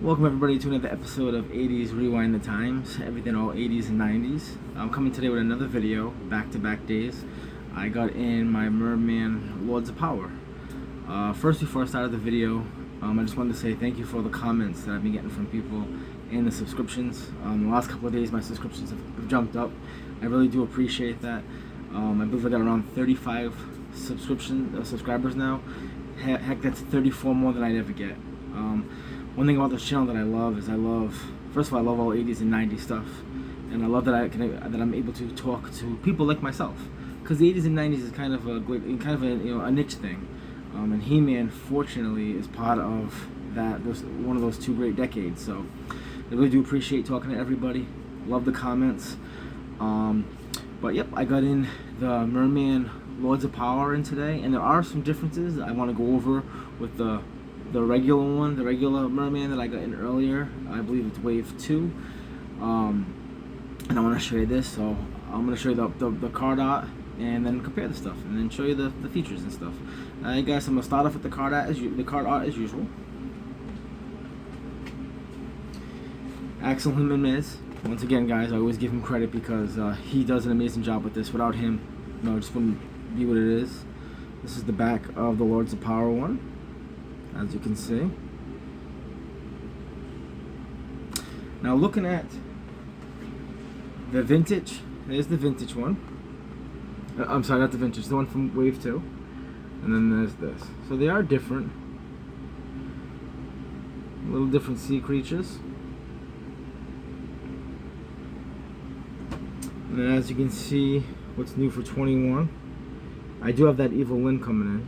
Welcome everybody to another episode of 80s Rewind the Times, everything all 80s and 90s. I'm coming today with another video, back-to-back days. I got in my MER-MAN Lords of Power. First, before I started the video, I just wanted to say thank you for all the comments that I've been getting from people and the subscriptions. The last couple of days my subscriptions have jumped up. I really do appreciate that. I believe I got around 35 subscribers now. Heck, that's 34 more than I'd ever get. One thing about this channel that I love is first of all, I love all 80s and 90s stuff, and I love that I'm able to talk to people like myself, because the 80s and 90s is kind of a niche thing, and He-Man fortunately is part of that. One of those two great decades. So I really do appreciate talking to everybody. Love the comments. But yep, I got in the MER-MAN Lords of Power in today, and there are some differences I want to go over with the regular one, the regular MER-MAN that I got in earlier. I believe it's wave 2. And I want to show you this, so I'm going to show you the card art and then compare the stuff and then show you the features and stuff. Alright guys, I'm going to start off with the card art as usual. Axel Jimenez. Once again guys, I always give him credit because he does an amazing job with this. Without him, it just wouldn't be what it is. This is the back of the Lords of Power one, as you can see. Now looking at the vintage, there's the vintage one. I'm sorry, not the vintage, the one from wave 2. And then there's this. So they are different. Little different sea creatures. And then as you can see, what's new for 21, I do have that Evil Lyn coming in.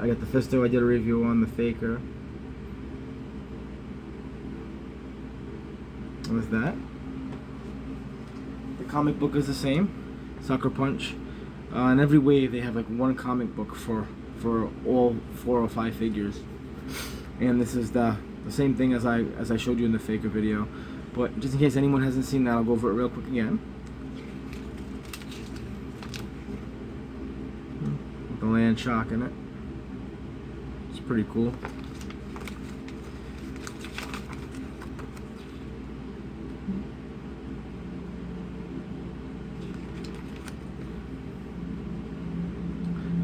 I got the Fisto. I did a review on the Faker. With that, the comic book is the same, Sucker Punch. In every wave they have like one comic book for all 4 or 5 figures, and this is the same thing as I showed you in the Faker video. But just in case anyone hasn't seen that, I'll go over it real quick again. With the land shark in it. It's pretty cool.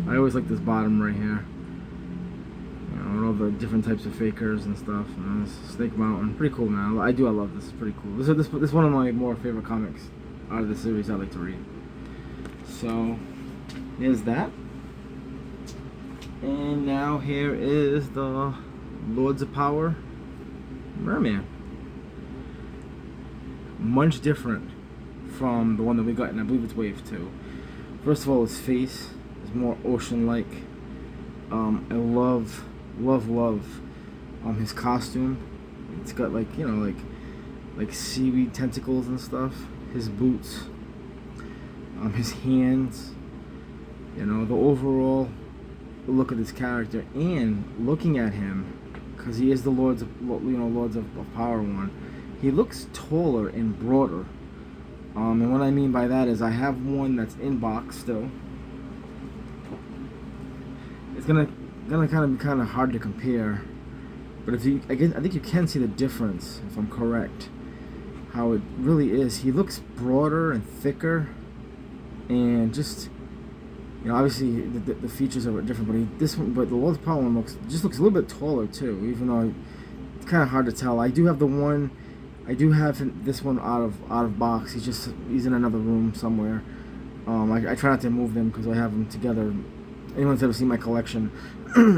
I always like this bottom right here. You know, all the different types of fakers and stuff. And this Snake Mountain, pretty cool, man. I love this. It's pretty cool. This is one of my more favorite comics out of the series I like to read. So here's that. And now here is the Lords of Power MER-MAN. Much different from the one that we got, and I believe it's wave 2. First of all, his face is more ocean-like. I love his costume. It's got like, you know, like seaweed tentacles and stuff. His boots, his hands. You know, the overall look at this character, and looking at him, because he is the Lords of Power one, he looks taller and broader. And what I mean by that is I have one that's in box still. It's gonna kind of hard to compare, but if I think you can see the difference if I'm correct. How it really is. He looks broader and thicker, and just, you know, obviously the features are different, but the Lord's Power one looks a little bit taller too, even though it's kind of hard to tell. I do have this one out of box. He's in another room somewhere. I try not to move them because I have them together. Anyone's ever seen my collection,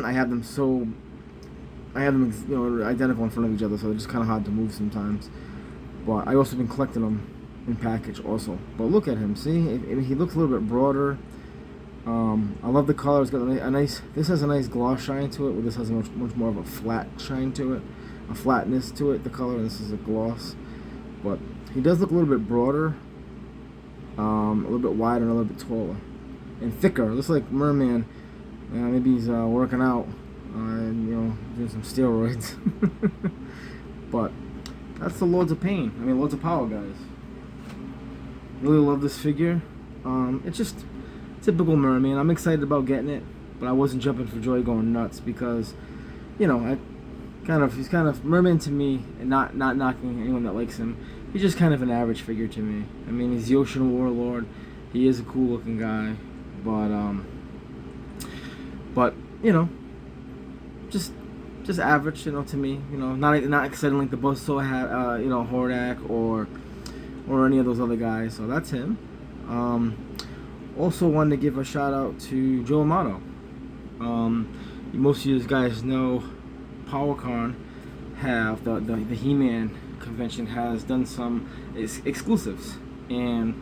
I have them you know, identical in front of each other, so they're just kind of hard to move sometimes. But I also been collecting them in package also. But look at him, see? He looks a little bit broader. I love the color. It's got a nice. This has a nice gloss shine to it, where this has a much more of a flat shine to it, a flatness to it. The color. This is a gloss, but he does look a little bit broader, a little bit wider, and a little bit taller, and thicker. Looks like MER-MAN. Maybe he's working out, and you know, doing some steroids. But that's the Lords of Pain. Lords of Power, guys. Really love this figure. It's just typical MER-MAN. I'm excited about getting it, but I wasn't jumping for joy going nuts because, you know, he's kind of Merman to me, and not knocking anyone that likes him. He's just kind of an average figure to me. I mean, he's the Ocean Warlord. He is a cool looking guy, but you know, just average, you know, to me. You know, not because I don't like the Buzzsaw hat, you know, Hordak or any of those other guys. So that's him. Also wanted to give a shout out to Joe Amato. Most of you guys know PowerCon have the He-Man convention has done some exclusives, and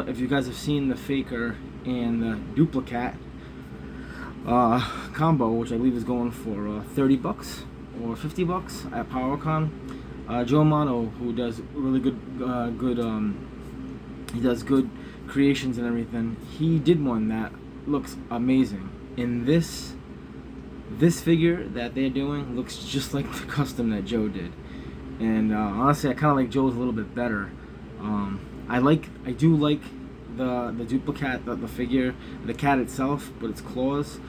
if you guys have seen the Faker and the Duplicate combo, which I believe is going for 30 bucks or 50 bucks at PowerCon, Joe Amato, who does really good he does good creations and everything, he did one that looks amazing. And this figure that they're doing looks just like the custom that Joe did. And honestly, I kind of like Joe's a little bit better. I do like the Duplicate, the figure, the cat itself, but its claws.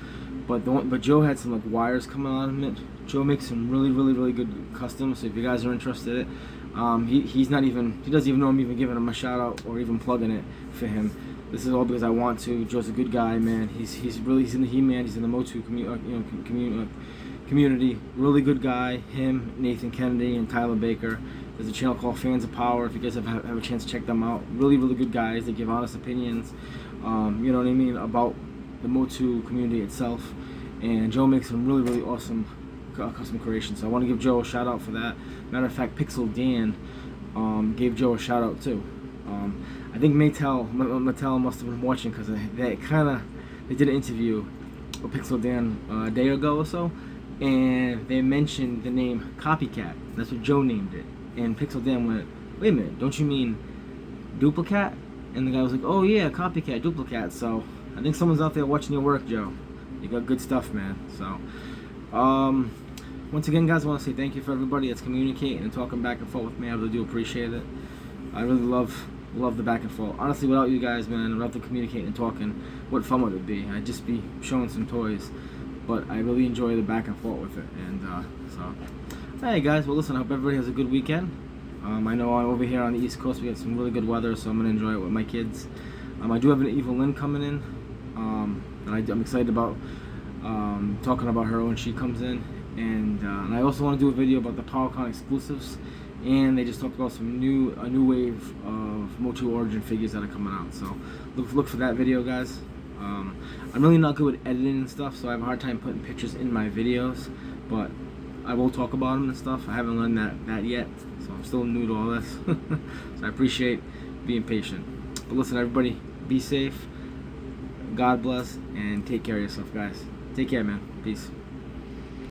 But Joe had some like wires coming out of it. Joe makes some really good customs. So if you guys are interested, he doesn't even know I'm even giving him a shout out or even plugging it for him. This is all because I want to. Joe's a good guy, man. He's in the He-Man. He's in the motu community. Really good guy. Him, Nathan Kennedy, and Tyler Baker. There's a channel called Fans of Power. If you guys have a chance to check them out, really good guys. They give honest opinions. You know what I mean, about the motu community itself. And Joe makes some really awesome custom creations. So I want to give Joe a shout out for that. Matter of fact, Pixel Dan gave Joe a shout out too. I think Mattel must have been watching, because they did an interview with Pixel Dan a day ago or so, and they mentioned the name Copycat. That's what Joe named it. And Pixel Dan went, "Wait a minute, don't you mean Duplicate?" And the guy was like, "Oh yeah, Copycat, Duplicate." So I think someone's out there watching your work, Joe. You got good stuff, man. So once again, guys, I want to say thank you for everybody that's communicating and talking back and forth with me. I really do appreciate it. I really love the back and forth. Honestly, without you guys, man, without the communicating and talking, what fun would it be? I'd just be showing some toys. But I really enjoy the back and forth with it. And so, hey guys, well listen, I hope everybody has a good weekend. I know over here on the East Coast we have some really good weather, so I'm going to enjoy it with my kids. I do have an Evil Lynn coming in, and I'm excited about talking about her when she comes in. And I also want to do a video about the PowerCon exclusives. And they just talked about a new wave of Motu Origin figures that are coming out. So look for that video, guys. I'm really not good with editing and stuff, so I have a hard time putting pictures in my videos. But I will talk about them and stuff. I haven't learned that yet, so I'm still new to all this. So I appreciate being patient. But listen, everybody, be safe. God bless, and take care of yourself, guys. Take care, man. Peace.